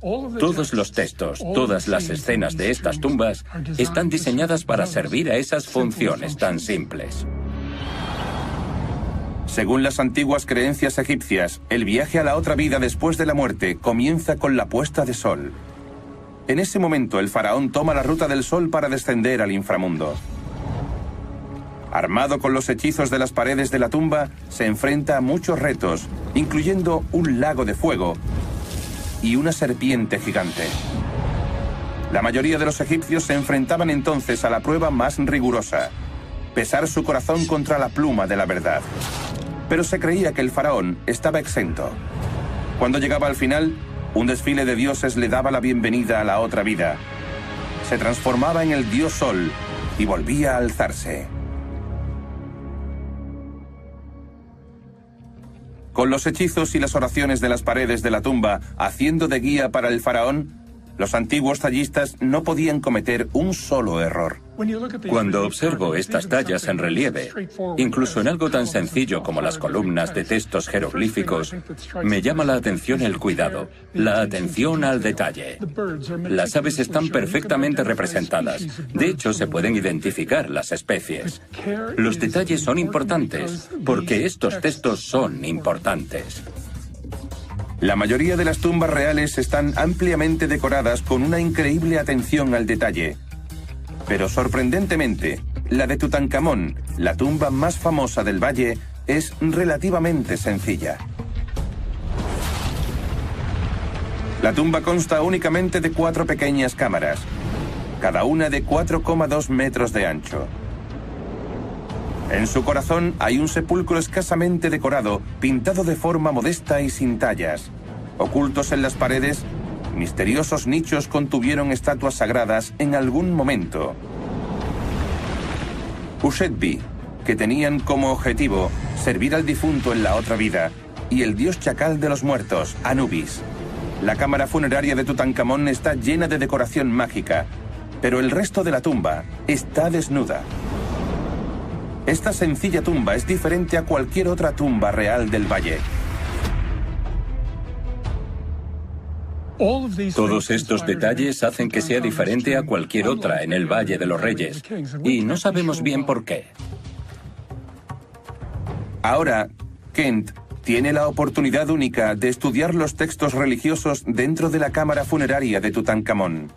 Todos los textos, todas las escenas de estas tumbas están diseñadas para servir a esas funciones tan simples. Según las antiguas creencias egipcias, el viaje a la otra vida después de la muerte comienza con la puesta de sol. En ese momento el faraón toma la ruta del sol para descender al inframundo. Armado con los hechizos de las paredes de la tumba, se enfrenta a muchos retos, incluyendo un lago de fuego y una serpiente gigante. La mayoría de los egipcios se enfrentaban entonces a la prueba más rigurosa: pesar su corazón contra la pluma de la verdad. Pero se creía que el faraón estaba exento. Cuando llegaba al final, un desfile de dioses le daba la bienvenida a la otra vida. Se transformaba en el dios Sol y volvía a alzarse. Con los hechizos y las oraciones de las paredes de la tumba haciendo de guía para el faraón, los antiguos tallistas no podían cometer un solo error. Cuando observo estas tallas en relieve, incluso en algo tan sencillo como las columnas de textos jeroglíficos, me llama la atención el cuidado, la atención al detalle. Las aves están perfectamente representadas. De hecho, se pueden identificar las especies. Los detalles son importantes porque estos textos son importantes. La mayoría de las tumbas reales están ampliamente decoradas con una increíble atención al detalle. Pero sorprendentemente, la de Tutankamón, la tumba más famosa del valle, es relativamente sencilla. La tumba consta únicamente de 4 pequeñas cámaras, cada una de 4,2 metros de ancho. En su corazón hay un sepulcro escasamente decorado, pintado de forma modesta y sin tallas. Ocultos en las paredes, misteriosos nichos contuvieron estatuas sagradas en algún momento. Ushetbi, que tenían como objetivo servir al difunto en la otra vida, y el dios chacal de los muertos, Anubis. La cámara funeraria de Tutankamón está llena de decoración mágica, pero el resto de la tumba está desnuda. Esta sencilla tumba es diferente a cualquier otra tumba real del valle. Todos estos detalles hacen que sea diferente a cualquier otra en el Valle de los Reyes, y no sabemos bien por qué. Ahora, Kent tiene la oportunidad única de estudiar los textos religiosos dentro de la cámara funeraria de Tutankamón.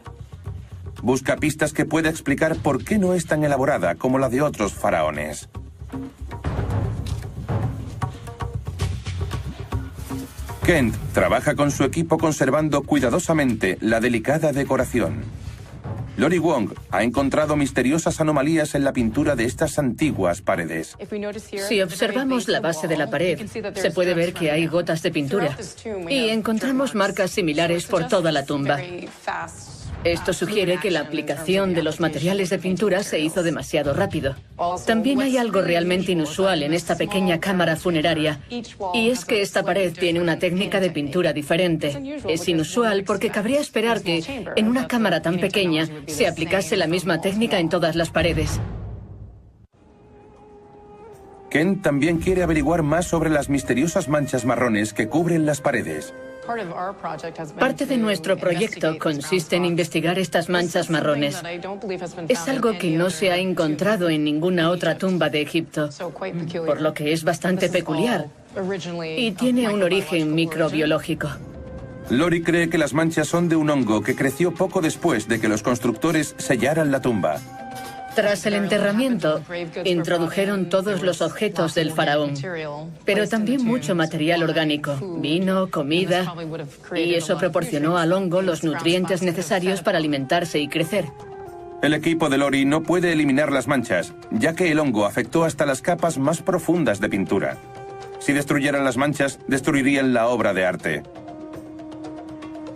Busca pistas que pueda explicar por qué no es tan elaborada como la de otros faraones. Kent trabaja con su equipo conservando cuidadosamente la delicada decoración. Lori Wong ha encontrado misteriosas anomalías en la pintura de estas antiguas paredes. Si observamos la base de la pared, se puede ver que hay gotas de pintura y encontramos marcas similares por toda la tumba. Esto sugiere que la aplicación de los materiales de pintura se hizo demasiado rápido. También hay algo realmente inusual en esta pequeña cámara funeraria, y es que esta pared tiene una técnica de pintura diferente. Es inusual porque cabría esperar que, en una cámara tan pequeña, se aplicase la misma técnica en todas las paredes. Kent también quiere averiguar más sobre las misteriosas manchas marrones que cubren las paredes. Parte de nuestro proyecto consiste en investigar estas manchas marrones. Es algo que no se ha encontrado en ninguna otra tumba de Egipto, por lo que es bastante peculiar y tiene un origen microbiológico. Lori cree que las manchas son de un hongo que creció poco después de que los constructores sellaran la tumba. Tras el enterramiento, introdujeron todos los objetos del faraón, pero también mucho material orgánico, vino, comida, y eso proporcionó al hongo los nutrientes necesarios para alimentarse y crecer. El equipo de Lori no puede eliminar las manchas, ya que el hongo afectó hasta las capas más profundas de pintura. Si destruyeran las manchas, destruirían la obra de arte.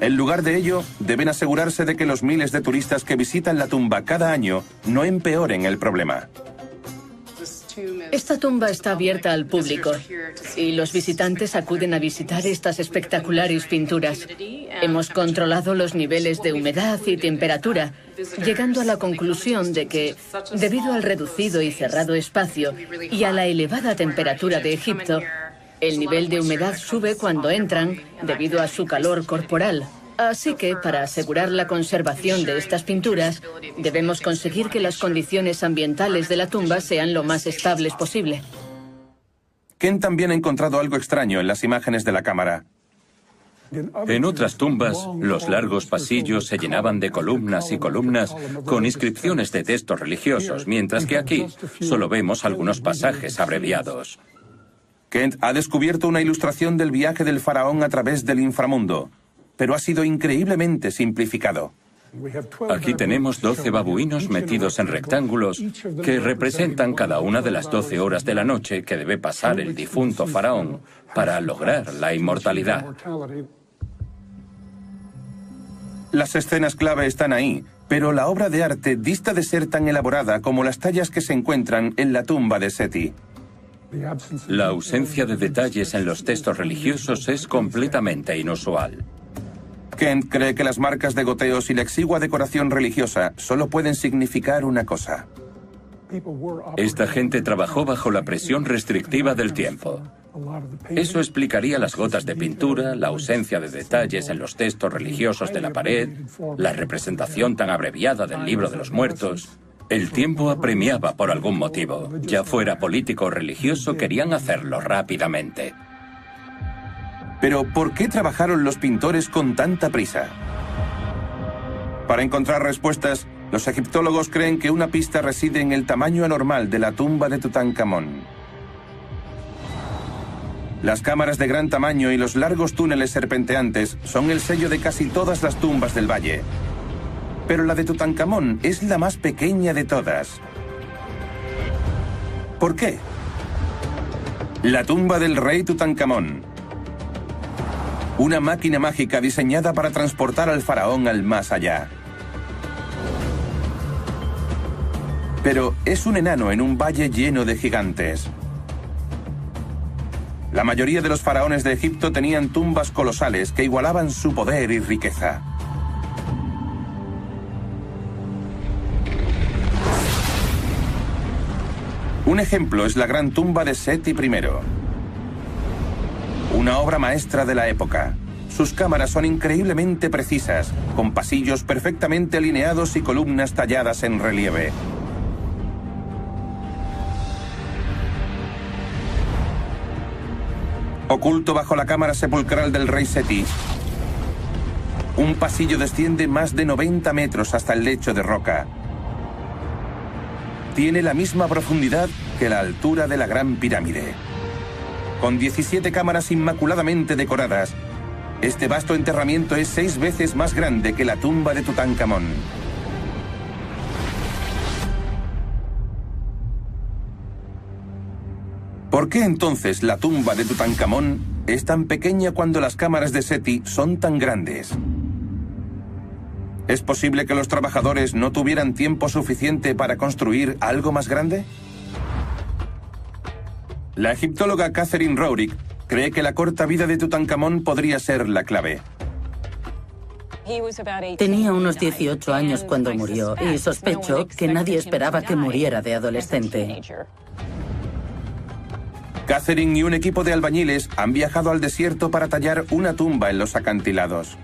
En lugar de ello, deben asegurarse de que los miles de turistas que visitan la tumba cada año no empeoren el problema. Esta tumba está abierta al público y los visitantes acuden a visitar estas espectaculares pinturas. Hemos controlado los niveles de humedad y temperatura, llegando a la conclusión de que, debido al reducido y cerrado espacio y a la elevada temperatura de Egipto, el nivel de humedad sube cuando entran debido a su calor corporal, Así que, para asegurar la conservación de estas pinturas, debemos conseguir que las condiciones ambientales de la tumba sean lo más estables posible. Kent también ha encontrado algo extraño en las imágenes de la cámara. En otras tumbas, los largos pasillos se llenaban de columnas y columnas con inscripciones de textos religiosos, mientras que aquí solo vemos algunos pasajes abreviados. Kent ha descubierto una ilustración del viaje del faraón a través del inframundo, pero ha sido increíblemente simplificado. Aquí tenemos 12 babuinos metidos en rectángulos que representan cada una de las 12 horas de la noche que debe pasar el difunto faraón para lograr la inmortalidad. Las escenas clave están ahí, pero la obra de arte dista de ser tan elaborada como las tallas que se encuentran en la tumba de Seti. La ausencia de detalles en los textos religiosos es completamente inusual. Kent cree que las marcas de goteos y la exigua decoración religiosa solo pueden significar una cosa. Esta gente trabajó bajo la presión restrictiva del tiempo. Eso explicaría las gotas de pintura, la ausencia de detalles en los textos religiosos de la pared, la representación tan abreviada del libro de los muertos. El tiempo apremiaba por algún motivo. Ya fuera político o religioso, querían hacerlo rápidamente. Pero, ¿por qué trabajaron los pintores con tanta prisa? Para encontrar respuestas, los egiptólogos creen que una pista reside en el tamaño anormal de la tumba de Tutankamón. Las cámaras de gran tamaño y los largos túneles serpenteantes son el sello de casi todas las tumbas del valle. Pero la de Tutankamón es la más pequeña de todas. ¿Por qué? La tumba del rey Tutankamón. Una máquina mágica diseñada para transportar al faraón al más allá. Pero es un enano en un valle lleno de gigantes. La mayoría de los faraones de Egipto tenían tumbas colosales que igualaban su poder y riqueza. Un ejemplo es la gran tumba de Seti I. Una obra maestra de la época. Sus cámaras son increíblemente precisas, con pasillos perfectamente alineados y columnas talladas en relieve. Oculto bajo la cámara sepulcral del rey Seti, un pasillo desciende más de 90 metros hasta el lecho de roca. Tiene la misma profundidad que la altura de la Gran Pirámide. Con 17 cámaras inmaculadamente decoradas, este vasto enterramiento es 6 veces más grande que la tumba de Tutankamón. ¿Por qué entonces la tumba de Tutankamón es tan pequeña cuando las cámaras de Seti son tan grandes? ¿Es posible que los trabajadores no tuvieran tiempo suficiente para construir algo más grande? La egiptóloga Catherine Roerick cree que la corta vida de Tutankamón podría ser la clave. Tenía unos 18 años cuando murió y sospecho que nadie esperaba que muriera de adolescente. Catherine y un equipo de albañiles han viajado al desierto para tallar una tumba en los acantilados.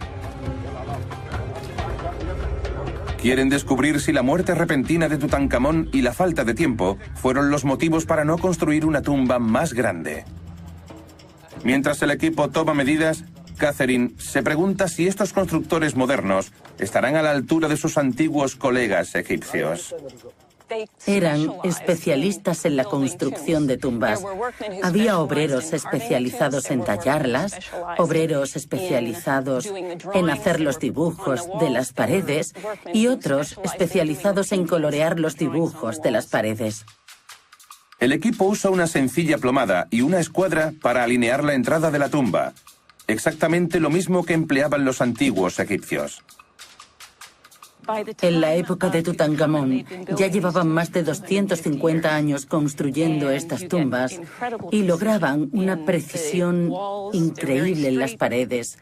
Quieren descubrir si la muerte repentina de Tutankamón y la falta de tiempo fueron los motivos para no construir una tumba más grande. Mientras el equipo toma medidas, Catherine se pregunta si estos constructores modernos estarán a la altura de sus antiguos colegas egipcios. Eran especialistas en la construcción de tumbas. Había obreros especializados en tallarlas, obreros especializados en hacer los dibujos de las paredes y otros especializados en colorear los dibujos de las paredes. El equipo usa una sencilla plomada y una escuadra para alinear la entrada de la tumba, exactamente lo mismo que empleaban los antiguos egipcios. En la época de Tutankamón ya llevaban más de 250 años construyendo estas tumbas y lograban una precisión increíble en las paredes.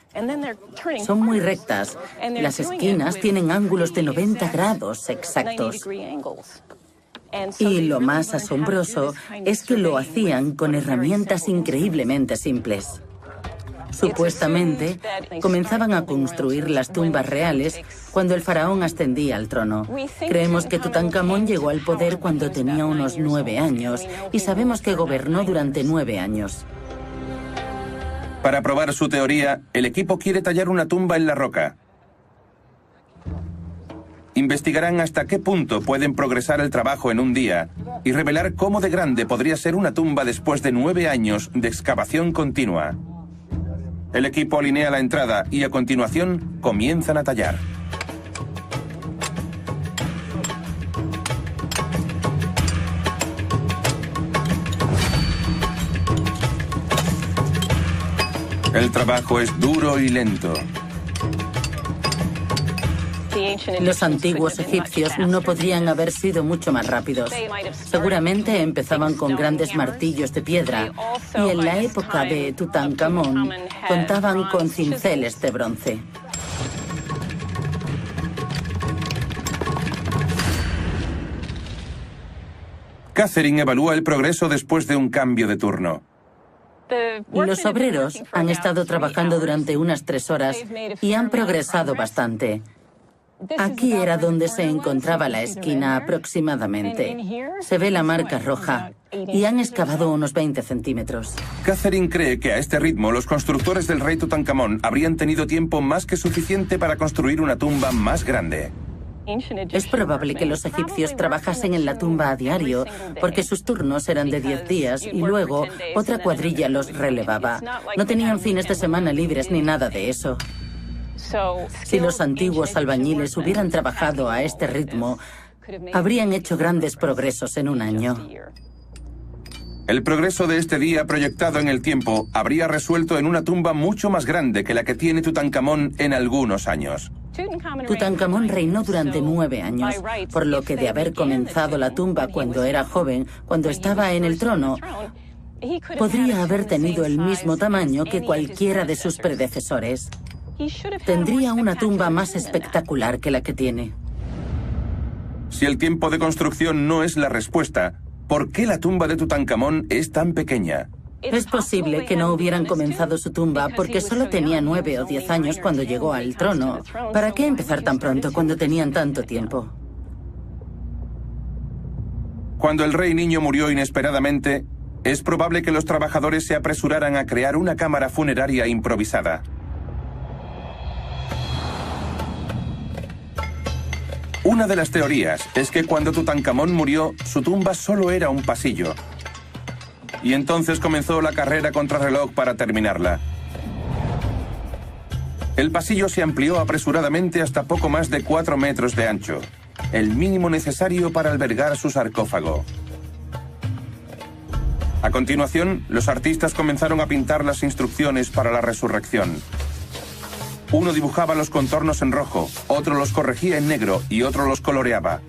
Son muy rectas. Las esquinas tienen ángulos de 90 grados exactos. Y lo más asombroso es que lo hacían con herramientas increíblemente simples. Supuestamente, comenzaban a construir las tumbas reales cuando el faraón ascendía al trono. Creemos que Tutankamón llegó al poder cuando tenía unos 9 años y sabemos que gobernó durante 9 años. Para probar su teoría, el equipo quiere tallar una tumba en la roca. Investigarán hasta qué punto pueden progresar el trabajo en un día y revelar cómo de grande podría ser una tumba después de 9 años de excavación continua. El equipo alinea la entrada y a continuación comienzan a tallar. El trabajo es duro y lento. Los antiguos egipcios no podrían haber sido mucho más rápidos. Seguramente empezaban con grandes martillos de piedra y en la época de Tutankamón contaban con cinceles de bronce. Catherine evalúa el progreso después de un cambio de turno. Los obreros han estado trabajando durante unas 3 horas y han progresado bastante. Aquí era donde se encontraba la esquina aproximadamente. Se ve la marca roja y han excavado unos 20 centímetros. Catherine cree que a este ritmo los constructores del rey Tutankamón habrían tenido tiempo más que suficiente para construir una tumba más grande. Es probable que los egipcios trabajasen en la tumba a diario, porque sus turnos eran de 10 días y luego otra cuadrilla los relevaba. No tenían fines de semana libres ni nada de eso. Si los antiguos albañiles hubieran trabajado a este ritmo, habrían hecho grandes progresos en un año. El progreso de este día proyectado en el tiempo habría resuelto en una tumba mucho más grande que la que tiene Tutankamón en algunos años. Tutankamón reinó durante 9 años, por lo que de haber comenzado la tumba cuando era joven, cuando estaba en el trono, podría haber tenido el mismo tamaño que cualquiera de sus predecesores. Tendría una tumba más espectacular que la que tiene. Si el tiempo de construcción no es la respuesta, ¿por qué la tumba de Tutankamón es tan pequeña? Es posible que no hubieran comenzado su tumba porque solo tenía 9 o 10 años cuando llegó al trono. ¿Para qué empezar tan pronto cuando tenían tanto tiempo? Cuando el rey niño murió inesperadamente, es probable que los trabajadores se apresuraran a crear una cámara funeraria improvisada. Una de las teorías es que cuando Tutankamón murió, su tumba solo era un pasillo. Y entonces comenzó la carrera contrarreloj para terminarla. El pasillo se amplió apresuradamente hasta poco más de 4 metros de ancho, el mínimo necesario para albergar su sarcófago. A continuación, los artistas comenzaron a pintar las instrucciones para la resurrección. Uno dibujaba los contornos en rojo, otro los corregía en negro y otro los coloreaba.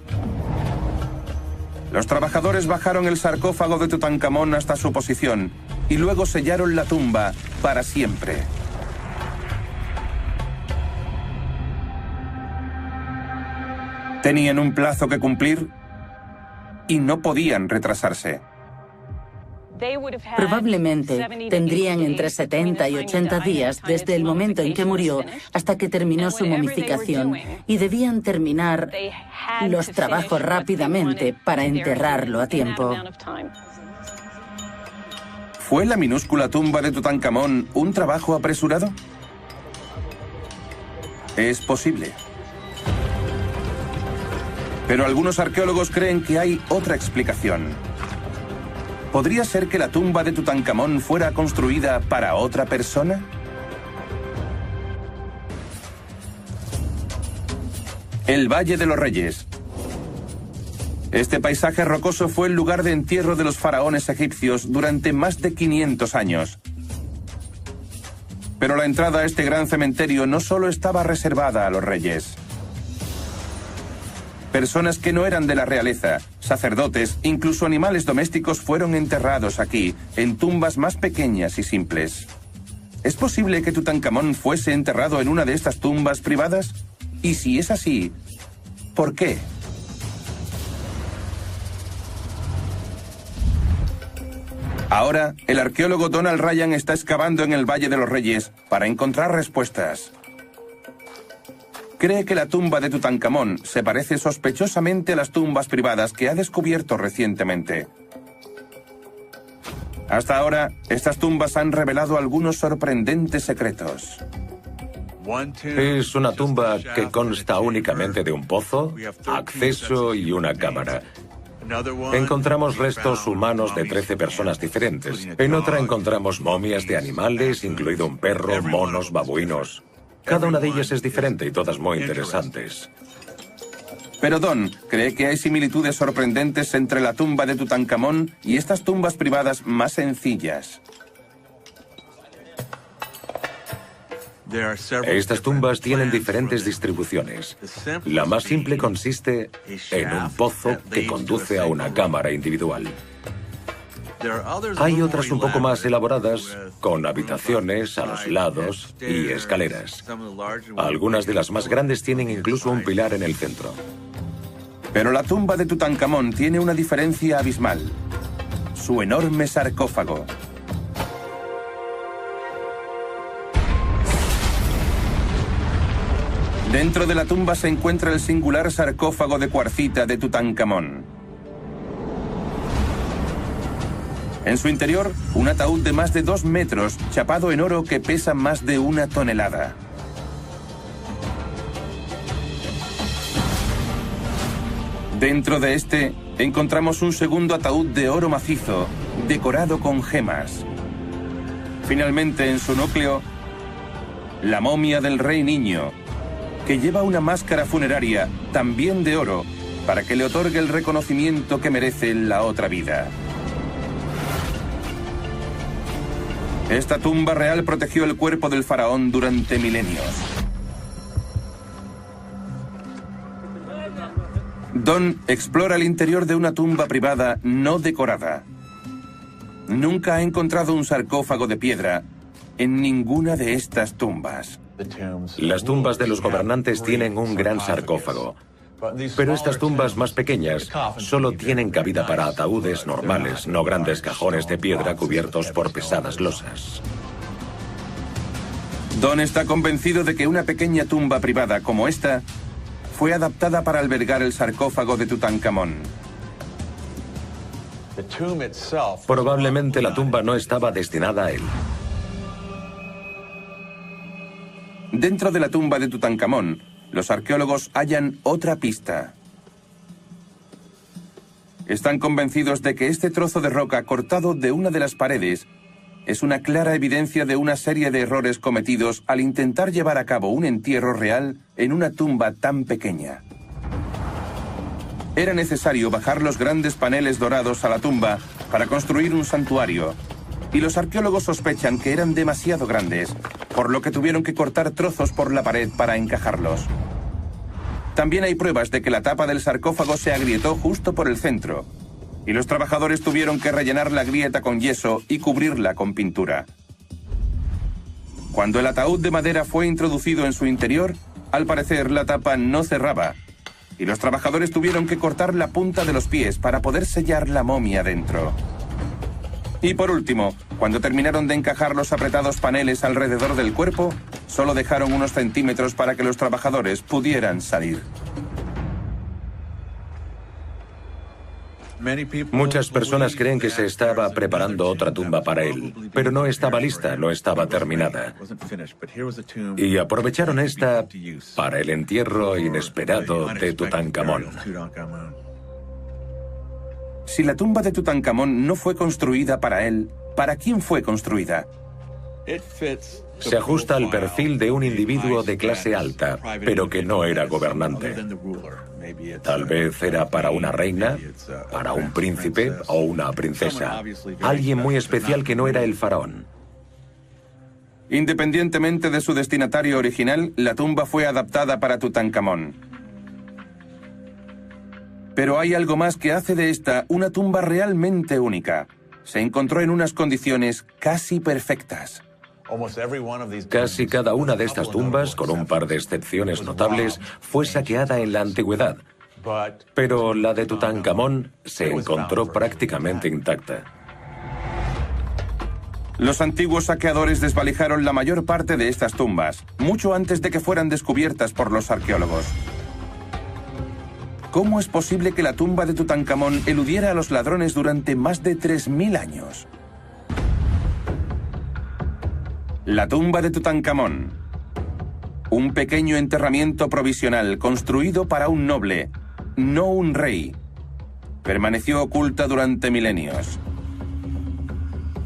Los trabajadores bajaron el sarcófago de Tutankamón hasta su posición y luego sellaron la tumba para siempre. Tenían un plazo que cumplir y no podían retrasarse. Probablemente tendrían entre 70 y 80 días desde el momento en que murió hasta que terminó su momificación y debían terminar los trabajos rápidamente para enterrarlo a tiempo. ¿Fue la minúscula tumba de Tutankamón un trabajo apresurado? Es posible. Pero algunos arqueólogos creen que hay otra explicación. ¿Podría ser que la tumba de Tutankamón fuera construida para otra persona? El Valle de los Reyes. Este paisaje rocoso fue el lugar de entierro de los faraones egipcios durante más de 500 años. Pero la entrada a este gran cementerio no solo estaba reservada a los reyes. Personas que no eran de la realeza, sacerdotes, incluso animales domésticos fueron enterrados aquí, en tumbas más pequeñas y simples. ¿Es posible que Tutankamón fuese enterrado en una de estas tumbas privadas? Y si es así, ¿por qué? Ahora, el arqueólogo Donald Ryan está excavando en el Valle de los Reyes para encontrar respuestas. Cree que la tumba de Tutankamón se parece sospechosamente a las tumbas privadas que ha descubierto recientemente. Hasta ahora, estas tumbas han revelado algunos sorprendentes secretos. Es una tumba que consta únicamente de un pozo, acceso y una cámara. Encontramos restos humanos de 13 personas diferentes. En otra encontramos momias de animales, incluido un perro, monos, babuinos. Cada una de ellas es diferente y todas muy interesantes. Pero Don cree que hay similitudes sorprendentes entre la tumba de Tutankamón y estas tumbas privadas más sencillas. Estas tumbas tienen diferentes distribuciones. La más simple consiste en un pozo que conduce a una cámara individual. Hay otras un poco más elaboradas, con habitaciones a los lados y escaleras. Algunas de las más grandes tienen incluso un pilar en el centro. Pero la tumba de Tutankamón tiene una diferencia abismal: su enorme sarcófago. Dentro de la tumba se encuentra el singular sarcófago de cuarcita de Tutankamón. En su interior, un ataúd de más de 2 metros, chapado en oro que pesa más de 1 tonelada. Dentro de este, encontramos un segundo ataúd de oro macizo, decorado con gemas. Finalmente, en su núcleo, la momia del Rey Niño, que lleva una máscara funeraria, también de oro, para que le otorgue el reconocimiento que merece en la otra vida. Esta tumba real protegió el cuerpo del faraón durante milenios. Don explora el interior de una tumba privada no decorada. Nunca ha encontrado un sarcófago de piedra en ninguna de estas tumbas. Las tumbas de los gobernantes tienen un gran sarcófago, pero estas tumbas más pequeñas solo tienen cabida para ataúdes normales, no grandes cajones de piedra cubiertos por pesadas losas. Don está convencido de que una pequeña tumba privada como esta fue adaptada para albergar el sarcófago de Tutankamón. Probablemente la tumba no estaba destinada a él. Dentro de la tumba de Tutankamón, los arqueólogos hallan otra pista. Están convencidos de que este trozo de roca cortado de una de las paredes es una clara evidencia de una serie de errores cometidos al intentar llevar a cabo un entierro real en una tumba tan pequeña. Era necesario bajar los grandes paneles dorados a la tumba para construir un santuario, y los arqueólogos sospechan que eran demasiado grandes, por lo que tuvieron que cortar trozos por la pared para encajarlos. También hay pruebas de que la tapa del sarcófago se agrietó justo por el centro, y los trabajadores tuvieron que rellenar la grieta con yeso y cubrirla con pintura. Cuando el ataúd de madera fue introducido en su interior, al parecer la tapa no cerraba, y los trabajadores tuvieron que cortar la punta de los pies para poder sellar la momia dentro. Y por último, cuando terminaron de encajar los apretados paneles alrededor del cuerpo, solo dejaron unos centímetros para que los trabajadores pudieran salir. Muchas personas creen que se estaba preparando otra tumba para él, pero no estaba lista, no estaba terminada. Y aprovecharon esta para el entierro inesperado de Tutankamón. Si la tumba de Tutankamón no fue construida para él, ¿para quién fue construida? Se ajusta al perfil de un individuo de clase alta, pero que no era gobernante. Tal vez era para una reina, para un príncipe o una princesa. Alguien muy especial que no era el faraón. Independientemente de su destinatario original, la tumba fue adaptada para Tutankamón. Pero hay algo más que hace de esta una tumba realmente única. Se encontró en unas condiciones casi perfectas. Casi cada una de estas tumbas, con un par de excepciones notables, fue saqueada en la antigüedad. Pero la de Tutankamón se encontró prácticamente intacta. Los antiguos saqueadores desvalijaron la mayor parte de estas tumbas, mucho antes de que fueran descubiertas por los arqueólogos. ¿Cómo es posible que la tumba de Tutankamón eludiera a los ladrones durante más de 3000 años? La tumba de Tutankamón. Un pequeño enterramiento provisional construido para un noble, no un rey. Permaneció oculta durante milenios.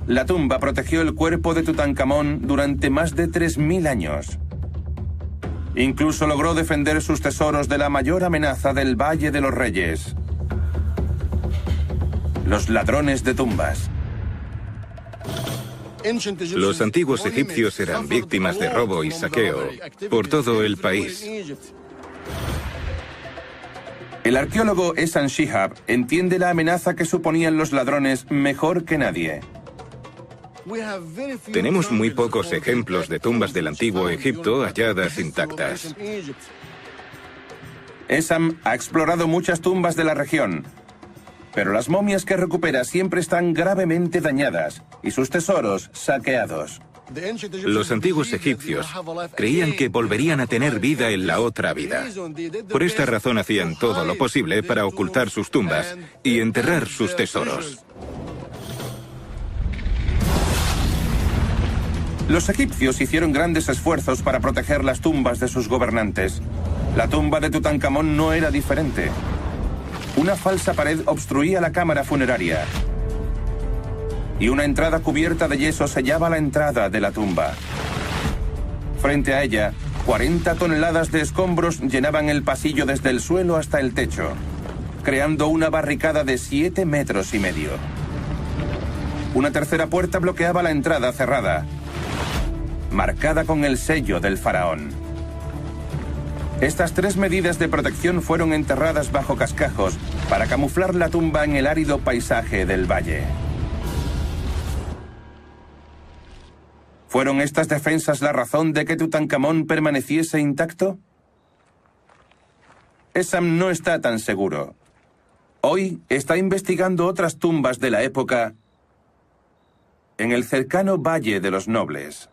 La tumba protegió el cuerpo de Tutankamón durante más de 3000 años. Incluso logró defender sus tesoros de la mayor amenaza del Valle de los Reyes: los ladrones de tumbas. Los antiguos egipcios eran víctimas de robo y saqueo por todo el país. El arqueólogo Ehsan Shihab entiende la amenaza que suponían los ladrones mejor que nadie. Tenemos muy pocos ejemplos de tumbas del antiguo Egipto halladas intactas. Ehsan ha explorado muchas tumbas de la región, pero las momias que recupera siempre están gravemente dañadas y sus tesoros saqueados. Los antiguos egipcios creían que volverían a tener vida en la otra vida. Por esta razón hacían todo lo posible para ocultar sus tumbas y enterrar sus tesoros. Los egipcios hicieron grandes esfuerzos para proteger las tumbas de sus gobernantes. La tumba de Tutankamón no era diferente. Una falsa pared obstruía la cámara funeraria y una entrada cubierta de yeso sellaba la entrada de la tumba. Frente a ella, 40 toneladas de escombros llenaban el pasillo desde el suelo hasta el techo, creando una barricada de 7,5 metros. Una tercera puerta bloqueaba la entrada cerrada, marcada con el sello del faraón. Estas 3 medidas de protección fueron enterradas bajo cascajos para camuflar la tumba en el árido paisaje del valle. ¿Fueron estas defensas la razón de que Tutankamón permaneciese intacto? Ehsan no está tan seguro. Hoy está investigando otras tumbas de la época en el cercano Valle de los Nobles.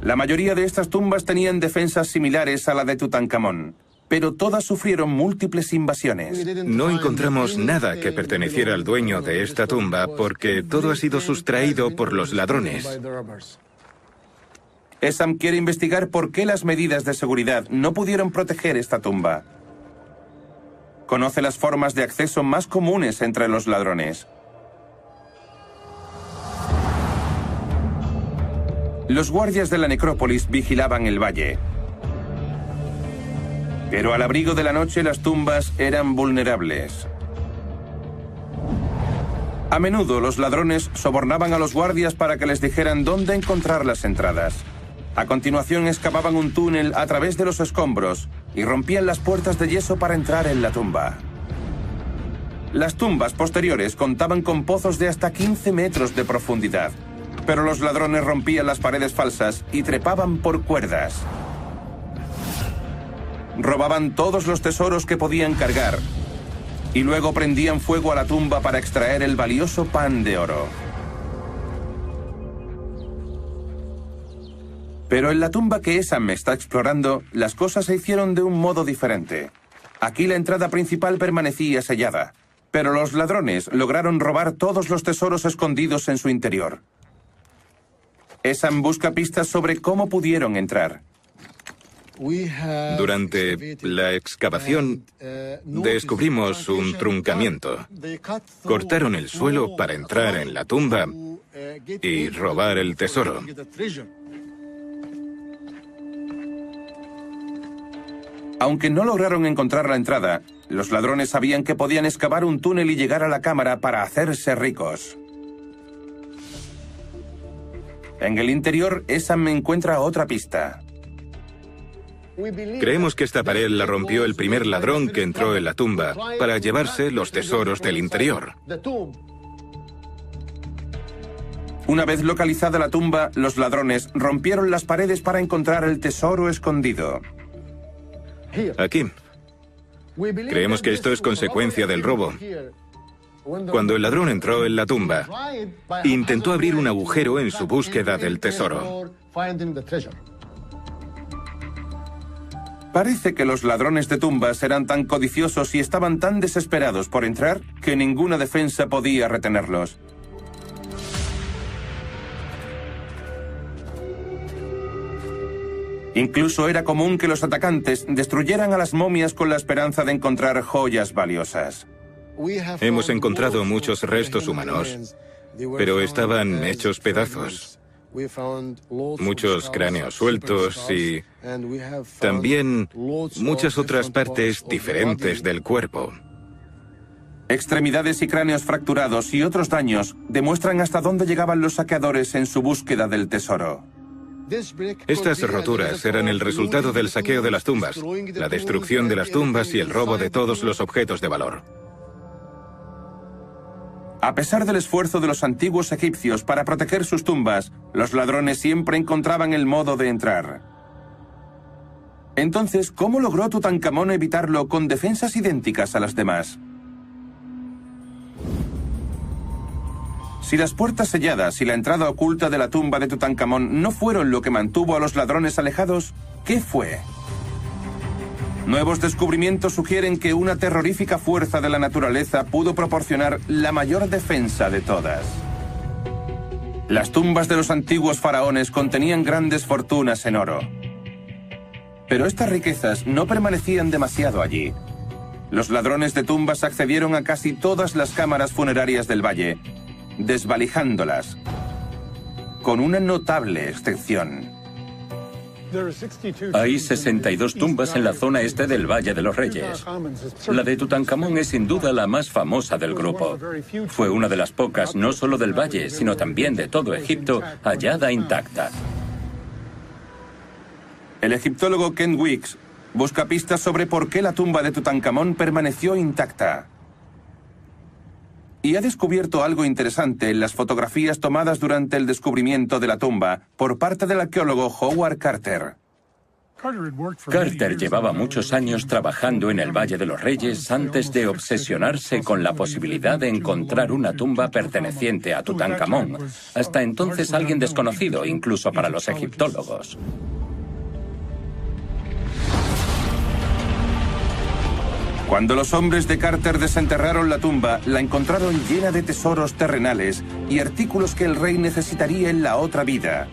La mayoría de estas tumbas tenían defensas similares a la de Tutankamón, pero todas sufrieron múltiples invasiones. No encontramos nada que perteneciera al dueño de esta tumba porque todo ha sido sustraído por los ladrones. Ehsan quiere investigar por qué las medidas de seguridad no pudieron proteger esta tumba. Conoce las formas de acceso más comunes entre los ladrones. Los guardias de la necrópolis vigilaban el valle. Pero al abrigo de la noche las tumbas eran vulnerables. A menudo los ladrones sobornaban a los guardias para que les dijeran dónde encontrar las entradas. A continuación excavaban un túnel a través de los escombros y rompían las puertas de yeso para entrar en la tumba. Las tumbas posteriores contaban con pozos de hasta 15 metros de profundidad, pero los ladrones rompían las paredes falsas y trepaban por cuerdas. Robaban todos los tesoros que podían cargar y luego prendían fuego a la tumba para extraer el valioso pan de oro. Pero en la tumba que Ehsan está explorando, las cosas se hicieron de un modo diferente. Aquí la entrada principal permanecía sellada, pero los ladrones lograron robar todos los tesoros escondidos en su interior. Ehsan busca pistas sobre cómo pudieron entrar. Durante la excavación descubrimos un truncamiento. Cortaron el suelo para entrar en la tumba y robar el tesoro. Aunque no lograron encontrar la entrada, los ladrones sabían que podían excavar un túnel y llegar a la cámara para hacerse ricos. En el interior, Ehsan encuentra otra pista. Creemos que esta pared la rompió el primer ladrón que entró en la tumba para llevarse los tesoros del interior. Una vez localizada la tumba, los ladrones rompieron las paredes para encontrar el tesoro escondido. Aquí. Creemos que esto es consecuencia del robo. Cuando el ladrón entró en la tumba, intentó abrir un agujero en su búsqueda del tesoro. Parece que los ladrones de tumbas eran tan codiciosos y estaban tan desesperados por entrar que ninguna defensa podía retenerlos. Incluso era común que los atacantes destruyeran a las momias con la esperanza de encontrar joyas valiosas. Hemos encontrado muchos restos humanos, pero estaban hechos pedazos. Muchos cráneos sueltos y también muchas otras partes diferentes del cuerpo. Extremidades y cráneos fracturados y otros daños demuestran hasta dónde llegaban los saqueadores en su búsqueda del tesoro. Estas roturas eran el resultado del saqueo de las tumbas, la destrucción de las tumbas y el robo de todos los objetos de valor. A pesar del esfuerzo de los antiguos egipcios para proteger sus tumbas, los ladrones siempre encontraban el modo de entrar. Entonces, ¿cómo logró Tutankamón evitarlo con defensas idénticas a las demás? Si las puertas selladas y la entrada oculta de la tumba de Tutankamón no fueron lo que mantuvo a los ladrones alejados, ¿qué fue? Nuevos descubrimientos sugieren que una terrorífica fuerza de la naturaleza pudo proporcionar la mayor defensa de todas. Las tumbas de los antiguos faraones contenían grandes fortunas en oro. Pero estas riquezas no permanecían demasiado allí. Los ladrones de tumbas accedieron a casi todas las cámaras funerarias del valle, desvalijándolas, con una notable excepción. Hay 62 tumbas en la zona este del Valle de los Reyes. La de Tutankamón es sin duda la más famosa del grupo. Fue una de las pocas, no solo del valle, sino también de todo Egipto, hallada intacta. El egiptólogo Ken Weeks busca pistas sobre por qué la tumba de Tutankamón permaneció intacta. Y ha descubierto algo interesante en las fotografías tomadas durante el descubrimiento de la tumba por parte del arqueólogo Howard Carter. Carter llevaba muchos años trabajando en el Valle de los Reyes antes de obsesionarse con la posibilidad de encontrar una tumba perteneciente a Tutankamón, hasta entonces alguien desconocido incluso para los egiptólogos. Cuando los hombres de Carter desenterraron la tumba, la encontraron llena de tesoros terrenales y artículos que el rey necesitaría en la otra vida.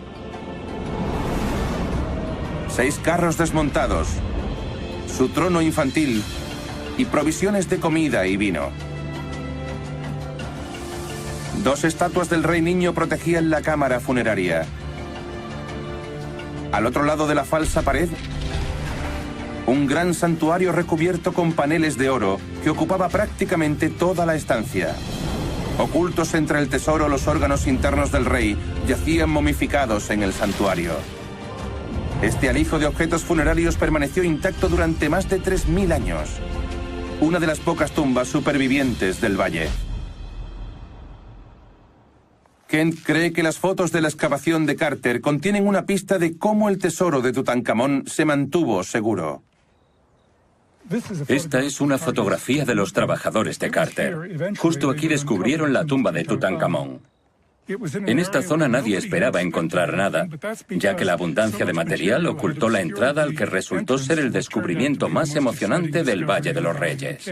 6 carros desmontados, su trono infantil y provisiones de comida y vino. 2 estatuas del rey niño protegían la cámara funeraria. Al otro lado de la falsa pared, un gran santuario recubierto con paneles de oro que ocupaba prácticamente toda la estancia. Ocultos entre el tesoro, los órganos internos del rey yacían momificados en el santuario. Este alijo de objetos funerarios permaneció intacto durante más de 3000 años. Una de las pocas tumbas supervivientes del valle. Kent cree que las fotos de la excavación de Carter contienen una pista de cómo el tesoro de Tutankamón se mantuvo seguro. Esta es una fotografía de los trabajadores de Carter. Justo aquí descubrieron la tumba de Tutankamón. En esta zona nadie esperaba encontrar nada, ya que la abundancia de material ocultó la entrada al que resultó ser el descubrimiento más emocionante del Valle de los Reyes.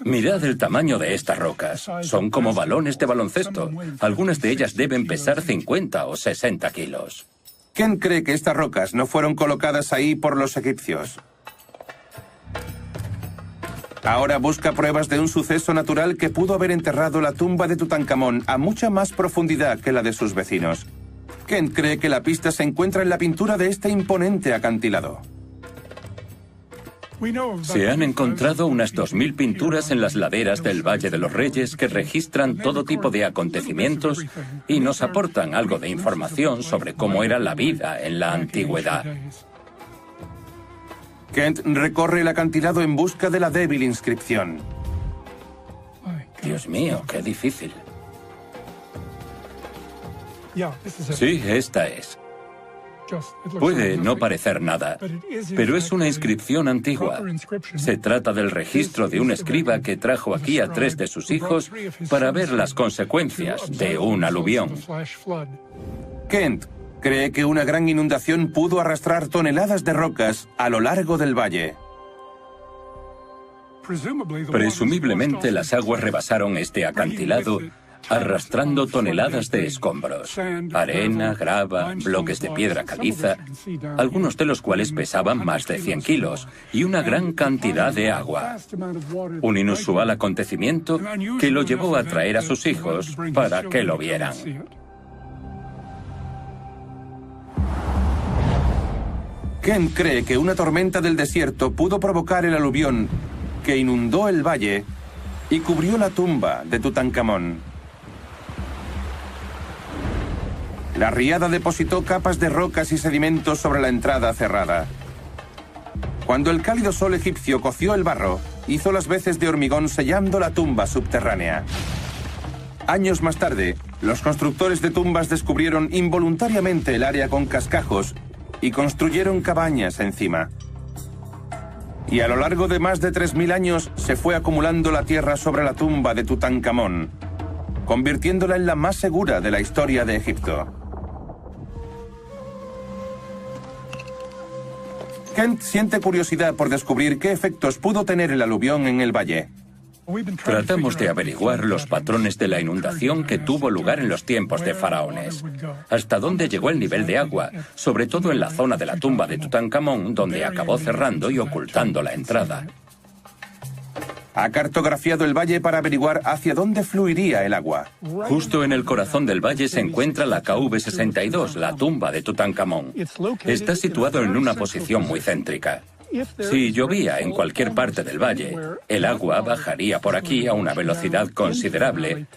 Mirad el tamaño de estas rocas. Son como balones de baloncesto. Algunas de ellas deben pesar 50 o 60 kilos. Kent cree que estas rocas no fueron colocadas ahí por los egipcios. Ahora busca pruebas de un suceso natural que pudo haber enterrado la tumba de Tutankamón a mucha más profundidad que la de sus vecinos. Kent cree que la pista se encuentra en la pintura de este imponente acantilado. Se han encontrado unas 2000 pinturas en las laderas del Valle de los Reyes que registran todo tipo de acontecimientos y nos aportan algo de información sobre cómo era la vida en la antigüedad. Kent recorre el acantilado en busca de la débil inscripción. Dios mío, qué difícil. Sí, esta es. Puede no parecer nada, pero es una inscripción antigua. Se trata del registro de un escriba que trajo aquí a 3 de sus hijos para ver las consecuencias de un aluvión. Kent cree que una gran inundación pudo arrastrar toneladas de rocas a lo largo del valle. Presumiblemente las aguas rebasaron este acantilado, arrastrando toneladas de escombros, arena, grava, bloques de piedra caliza, algunos de los cuales pesaban más de 100 kilos, y una gran cantidad de agua. Un inusual acontecimiento que lo llevó a traer a sus hijos para que lo vieran. Kent cree que una tormenta del desierto pudo provocar el aluvión que inundó el valle y cubrió la tumba de Tutankamón. La riada depositó capas de rocas y sedimentos sobre la entrada cerrada. Cuando el cálido sol egipcio coció el barro, hizo las veces de hormigón sellando la tumba subterránea. Años más tarde, los constructores de tumbas descubrieron involuntariamente el área con cascajos y construyeron cabañas encima. Y a lo largo de más de 3000 años se fue acumulando la tierra sobre la tumba de Tutankamón, convirtiéndola en la más segura de la historia de Egipto. Kent siente curiosidad por descubrir qué efectos pudo tener el aluvión en el valle. Tratamos de averiguar los patrones de la inundación que tuvo lugar en los tiempos de faraones. Hasta dónde llegó el nivel de agua, sobre todo en la zona de la tumba de Tutankamón, donde acabó cerrando y ocultando la entrada. Ha cartografiado el valle para averiguar hacia dónde fluiría el agua. Justo en el corazón del valle se encuentra la KV62, la tumba de Tutankamón. Está situado en una posición muy céntrica. Si llovía en cualquier parte del valle, el agua bajaría por aquí a una velocidad considerable,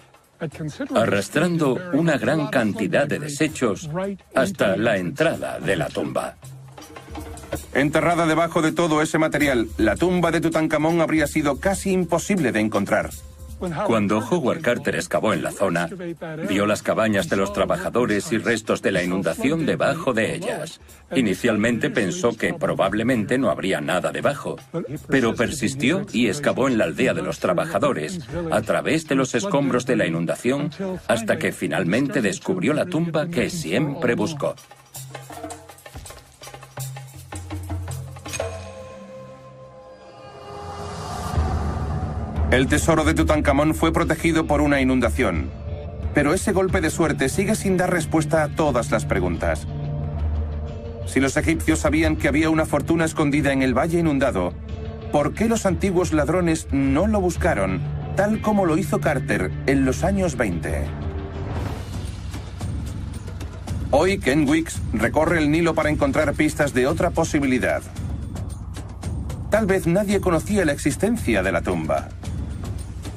arrastrando una gran cantidad de desechos hasta la entrada de la tumba. Enterrada debajo de todo ese material, la tumba de Tutankamón habría sido casi imposible de encontrar. Cuando Howard Carter excavó en la zona, vio las cabañas de los trabajadores y restos de la inundación debajo de ellas. Inicialmente pensó que probablemente no habría nada debajo, pero persistió y excavó en la aldea de los trabajadores, a través de los escombros de la inundación, hasta que finalmente descubrió la tumba que siempre buscó. El tesoro de Tutankamón fue protegido por una inundación. Pero ese golpe de suerte sigue sin dar respuesta a todas las preguntas. Si los egipcios sabían que había una fortuna escondida en el valle inundado, ¿por qué los antiguos ladrones no lo buscaron, tal como lo hizo Carter en los años 20? Hoy Ken Weeks recorre el Nilo para encontrar pistas de otra posibilidad. Tal vez nadie conocía la existencia de la tumba.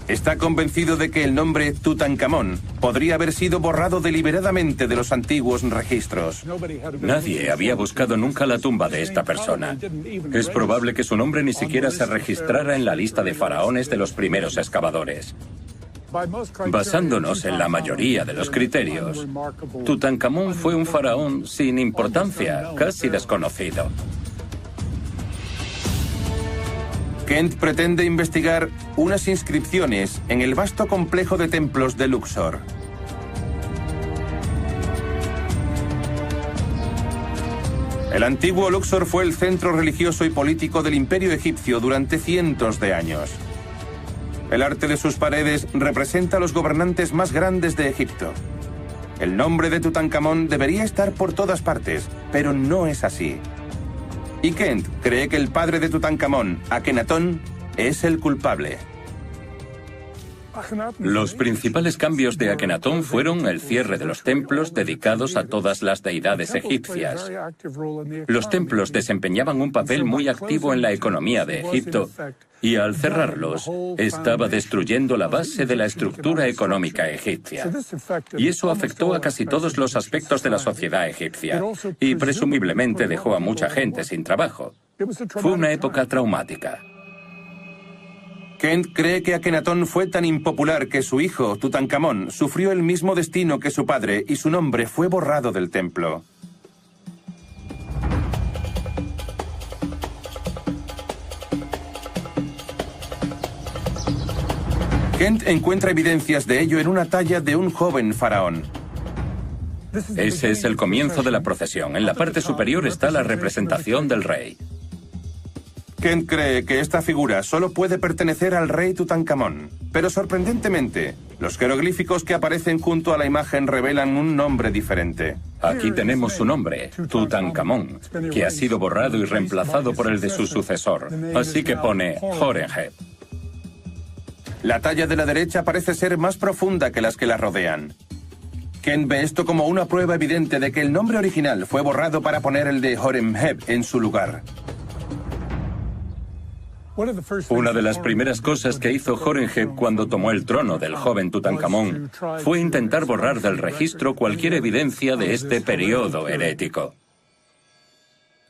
Está convencido de que el nombre Tutankamón podría haber sido borrado deliberadamente de los antiguos registros. Nadie había buscado nunca la tumba de esta persona. Es probable que su nombre ni siquiera se registrara en la lista de faraones de los primeros excavadores. Basándonos en la mayoría de los criterios, Tutankamón fue un faraón sin importancia, casi desconocido. Kent pretende investigar unas inscripciones en el vasto complejo de templos de Luxor. El antiguo Luxor fue el centro religioso y político del imperio egipcio durante cientos de años. El arte de sus paredes representa a los gobernantes más grandes de Egipto. El nombre de Tutankamón debería estar por todas partes, pero no es así. Y Kent cree que el padre de Tutankamón, Akenatón, es el culpable. Los principales cambios de Akenatón fueron el cierre de los templos dedicados a todas las deidades egipcias. Los templos desempeñaban un papel muy activo en la economía de Egipto, y al cerrarlos, estaba destruyendo la base de la estructura económica egipcia. Y eso afectó a casi todos los aspectos de la sociedad egipcia, y presumiblemente dejó a mucha gente sin trabajo. Fue una época traumática. Kent cree que Akenatón fue tan impopular que su hijo, Tutankamón, sufrió el mismo destino que su padre y su nombre fue borrado del templo. Kent encuentra evidencias de ello en una talla de un joven faraón. Ese es el comienzo de la procesión. En la parte superior está la representación del rey. Kent cree que esta figura solo puede pertenecer al rey Tutankamón, pero sorprendentemente, los jeroglíficos que aparecen junto a la imagen revelan un nombre diferente. Aquí tenemos su nombre, Tutankamón, que ha sido borrado y reemplazado por el de su sucesor. Así que pone Horemheb. La talla de la derecha parece ser más profunda que las que la rodean. Kent ve esto como una prueba evidente de que el nombre original fue borrado para poner el de Horemheb en su lugar. Una de las primeras cosas que hizo Horemheb cuando tomó el trono del joven Tutankamón fue intentar borrar del registro cualquier evidencia de este periodo herético.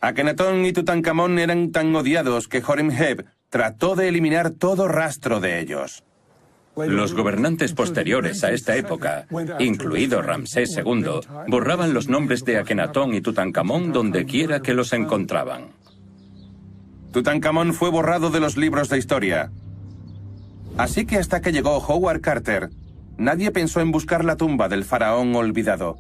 Akenatón y Tutankamón eran tan odiados que Horemheb trató de eliminar todo rastro de ellos. Los gobernantes posteriores a esta época, incluido Ramsés II, borraban los nombres de Akenatón y Tutankamón donde quiera que los encontraban. Tutankamón fue borrado de los libros de historia. Así que hasta que llegó Howard Carter, nadie pensó en buscar la tumba del faraón olvidado.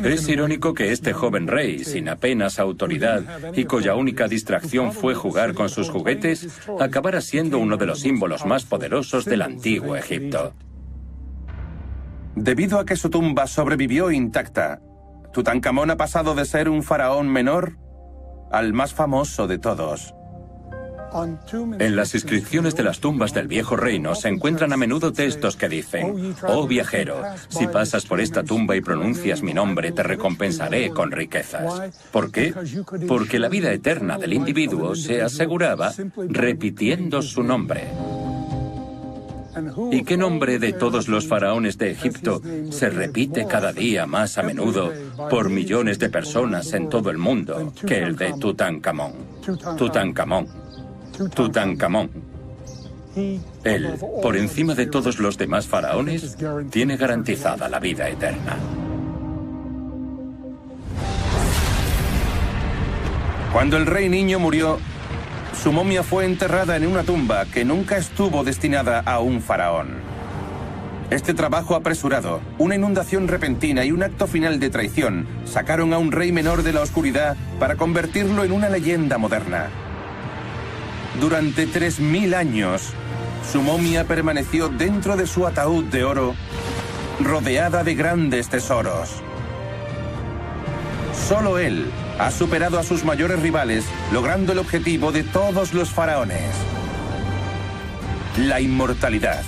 Es irónico que este joven rey, sin apenas autoridad y cuya única distracción fue jugar con sus juguetes, acabara siendo uno de los símbolos más poderosos del antiguo Egipto. Debido a que su tumba sobrevivió intacta, Tutankamón ha pasado de ser un faraón menor al más famoso de todos. En las inscripciones de las tumbas del viejo reino se encuentran a menudo textos que dicen: «Oh viajero, si pasas por esta tumba y pronuncias mi nombre, te recompensaré con riquezas». ¿Por qué? Porque la vida eterna del individuo se aseguraba repitiendo su nombre. ¿Y qué nombre de todos los faraones de Egipto se repite cada día más a menudo por millones de personas en todo el mundo que el de Tutankamón? Tutankamón. Tutankamón. Él, por encima de todos los demás faraones, tiene garantizada la vida eterna. Cuando el rey niño murió, su momia fue enterrada en una tumba que nunca estuvo destinada a un faraón. Este trabajo apresurado, una inundación repentina y un acto final de traición sacaron a un rey menor de la oscuridad para convertirlo en una leyenda moderna. Durante 3000 años, su momia permaneció dentro de su ataúd de oro, rodeada de grandes tesoros. Solo él ha superado a sus mayores rivales, logrando el objetivo de todos los faraones: la inmortalidad.